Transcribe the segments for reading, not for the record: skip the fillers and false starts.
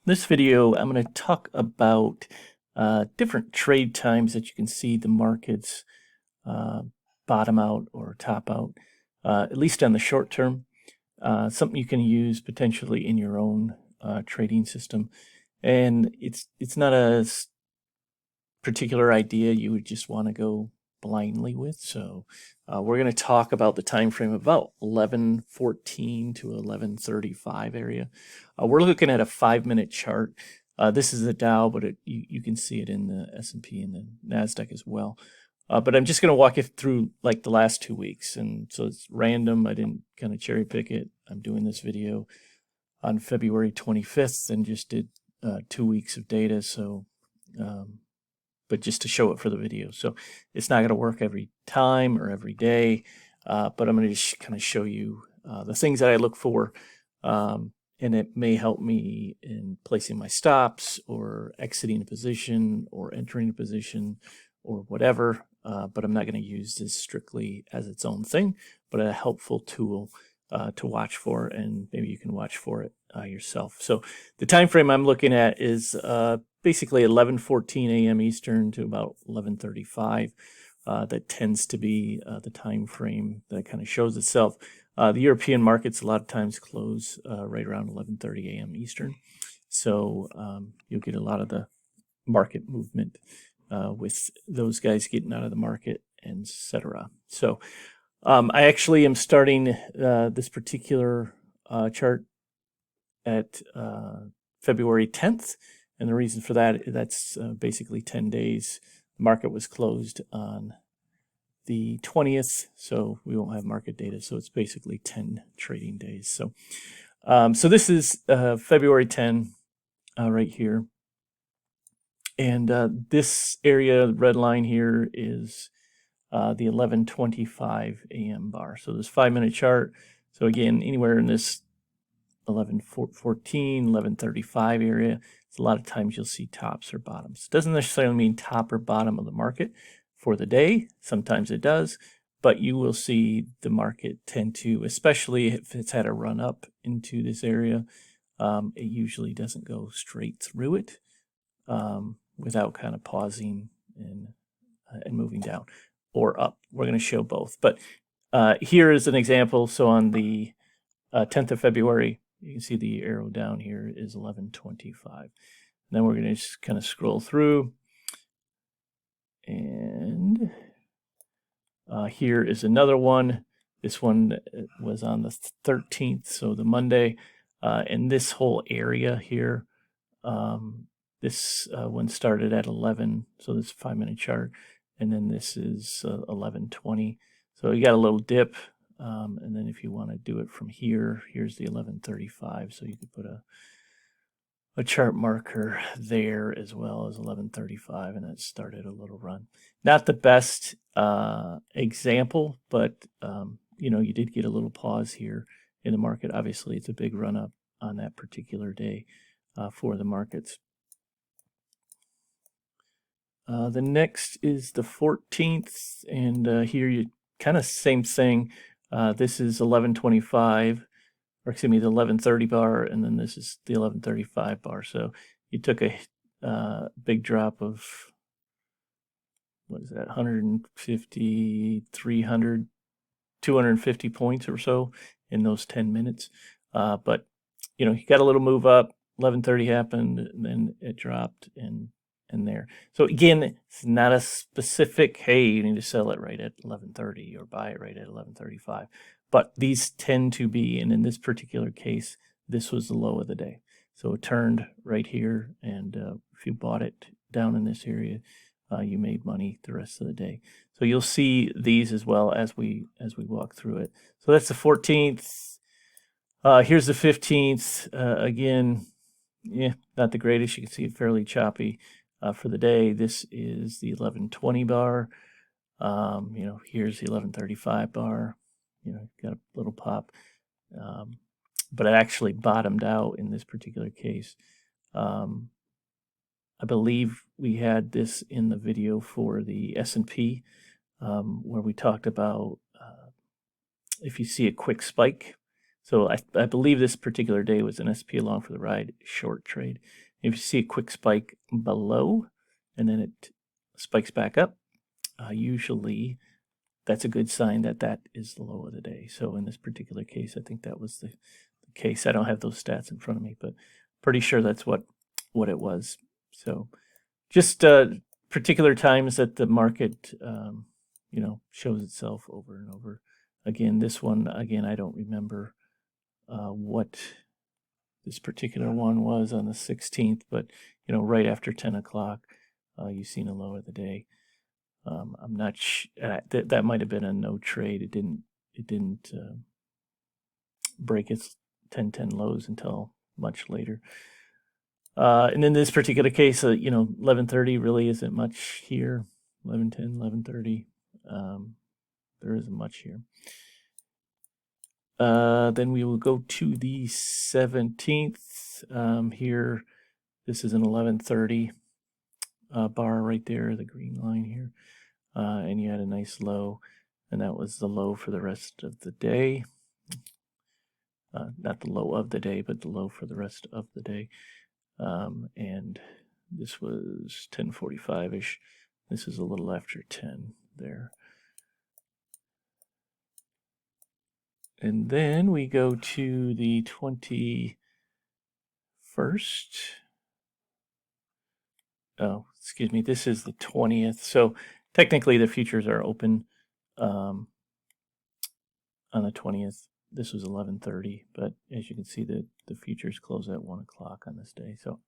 This video, I'm going to talk about different trade times that you can see the markets bottom out or top out, at least on the short term. Something you can use potentially in your own trading system. And it's not a particular idea you would just want to go blindly with. So we're going to talk about the time frame about 11:14 to 11:35 area. We're looking at a 5-minute chart. This is the Dow, but you can see it in the S&P and the NASDAQ as well. But I'm just going to walk you through like the last 2 weeks. And so it's random. I didn't kind of cherry pick it. I'm doing this video on February 25th and just did 2 weeks of data. So but just to show it for the video. So it's not going to work every time or every day, but I'm going to just kind of show you the things that I look for, and it may help me in placing my stops or exiting a position or entering a position or whatever, but I'm not going to use this strictly as its own thing, but a helpful tool to watch for, and maybe you can watch for it yourself. So the time frame I'm looking at is basically 11:14 a.m. Eastern to about 11:35. That tends to be the time frame that kind of shows itself. The European markets a lot of times close right around 11:30 a.m. Eastern, so you'll get a lot of the market movement with those guys getting out of the market, etc. So I actually am starting this particular chart at February 10th. And the reason for that's basically 10 days. The market was closed on the 20th, so we won't have market data. So it's basically 10 trading days. So, so this is February 10 right here. And this area, red line here, is the 11:25 a.m. bar. So this 5-minute chart. So again, anywhere in this 11:14, 11:35 area, a lot of times you'll see tops or bottoms. It doesn't necessarily mean top or bottom of the market for the day. Sometimes it does, but you will see the market tend to, especially if it's had a run up into this area, it usually doesn't go straight through it without kind of pausing and moving down or up. We're going to show both, but here is an example. So on the 10th of February, you can see the arrow down here is 11:25. Then we're going to just kind of scroll through. And here is another one. This one was on the 13th, so the Monday. And this whole area here, this one started at 11, so this 5-minute chart. And then this is 11:20. So you got a little dip. And then if you want to do it from here, here's the 11:35. So you could put a chart marker there as well as 11:35, and it started a little run. Not the best example, but you know, you did get a little pause here in the market. Obviously, it's a big run up on that particular day for the markets. The next is the 14th, and here you kind of same thing. This is 11:25, or excuse me, the 11:30 bar, and then this is the 11:35 bar. So you took a big drop of, what is that, 150, 300, 250 points or so in those 10 minutes. But, you know, you got a little move up, 11:30 happened, and then it dropped and there. So again, it's not a specific, hey, you need to sell it right at 11:30 or buy it right at 11:35. But these tend to be, and in this particular case, this was the low of the day. So it turned right here, and if you bought it down in this area, you made money the rest of the day. So you'll see these as well as we walk through it. So that's the 14th. Here's the 15th. Again, yeah, not the greatest. You can see it fairly choppy. For the day, this is the 11:20 bar. You know, here's the 11:35 bar. You know, got a little pop, but it actually bottomed out in this particular case. I believe we had this in the video for the S&P, where we talked about if you see a quick spike. So I believe this particular day was an SP along for the ride short trade. If you see a quick spike below and then it spikes back up, usually that's a good sign that that is the low of the day. So in this particular case, I think that was the case. I don't have those stats in front of me, but pretty sure that's what it was. So just particular times that the market, shows itself over and over. Again, this one, I don't remember what this particular one was on the 16th, but right after 10 o'clock, you've seen a low of the day. I'm not that might have been a no trade. It didn't break its 10-10 lows until much later. And in this particular case, 11:30 really isn't much here. 11:10, 11:30. There isn't much here. Then we will go to the 17th. Here, this is an 11:30 bar right there, the green line here. And you had a nice low, and that was the low for the rest of the day. Not the low of the day, but the low for the rest of the day. And this was 10:45-ish. This is a little after 10 there. And then we go to the 21st. Oh, excuse me. This is the 20th. So technically the futures are open on the 20th. This was 11:30, but as you can see, the futures close at 1 o'clock on this day. So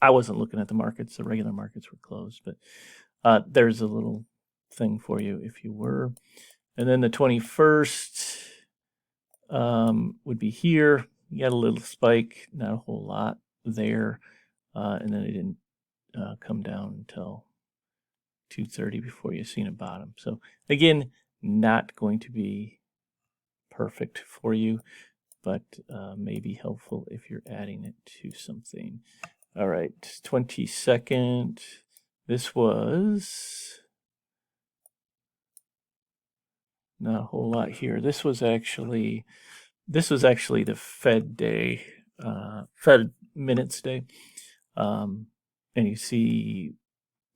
I wasn't looking at the markets. The regular markets were closed, but there's a little thing for you if you were. And then the 21st would be here. You got a little spike, not a whole lot there, and then it didn't come down until 2:30 before you seen a bottom. So again, not going to be perfect for you, but may be helpful if you're adding it to something. All right, 22nd. This was not a whole lot here. This was actually the Fed day, Fed minutes day, and you see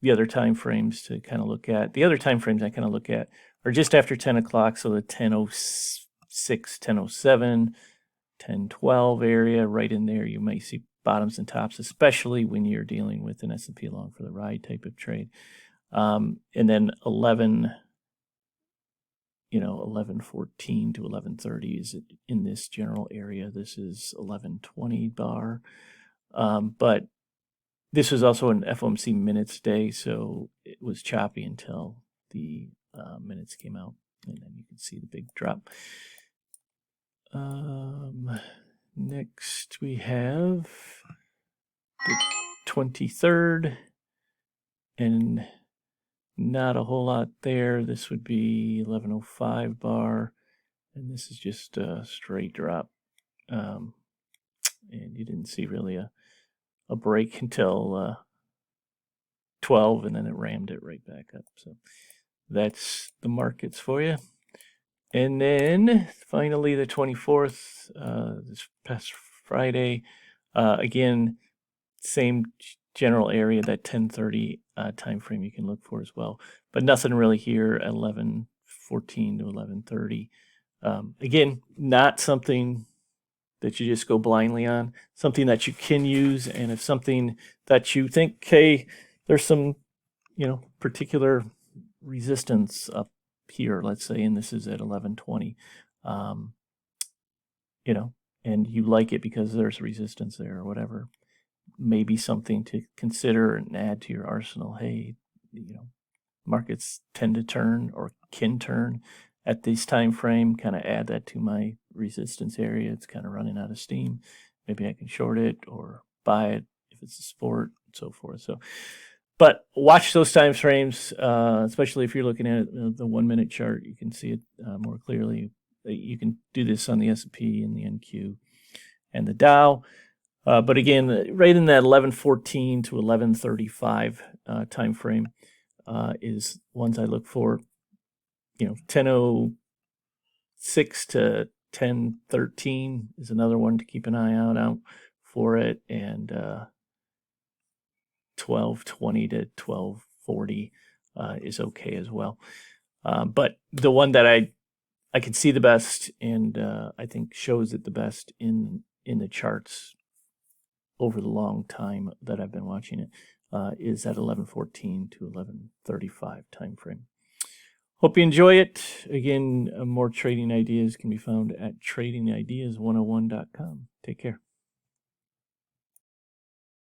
the other time frames to kind of look at. The other time frames I kind of look at are just after 10 o'clock, so the 10:06, 10:07, 10:12 area, right in there. You may see bottoms and tops, especially when you're dealing with an S&P along for the ride type of trade. And then 11:14 to 11:30 is in this general area. This is 11:20 bar. But this was also an FOMC minutes day, so it was choppy until the minutes came out, and then you can see the big drop. Next we have the 23rd, and not a whole lot there. This would be 11:05 bar, and this is just a straight drop. And you didn't see really a break until 12, and then it rammed it right back up. So that's the markets for you. And then finally the 24th, this past Friday, again, same general area, that 10:30 time frame you can look for as well, but nothing really here at 11:14 to 11:30. Again, not something that you just go blindly on, something that you can use, and if something that you think, hey, there's some particular resistance up here, let's say, and this is at 11:20, and you like it because there's resistance there or whatever, maybe something to consider and add to your arsenal. Hey, markets tend to turn or can turn at this time frame, kind of add that to my resistance area. It's kind of running out of steam. Maybe I can short it or buy it if it's a sport and so forth. So, but watch those time frames, especially if you're looking at the 1 minute chart. You can see it more clearly. You can do this on the S&P and the NQ and the Dow. But again, right in that 11:14 to 11:35 time frame is ones I look for. 10:06 to 10.13 is another one to keep an eye out for it, and 12.20 to 12.40 is okay as well. But the one that I can see the best, and I think shows it the best in the charts over the long time that I've been watching it, is at 11.14 to 11.35 time frame. Hope you enjoy it. Again, more trading ideas can be found at tradingideas101.com. Take care.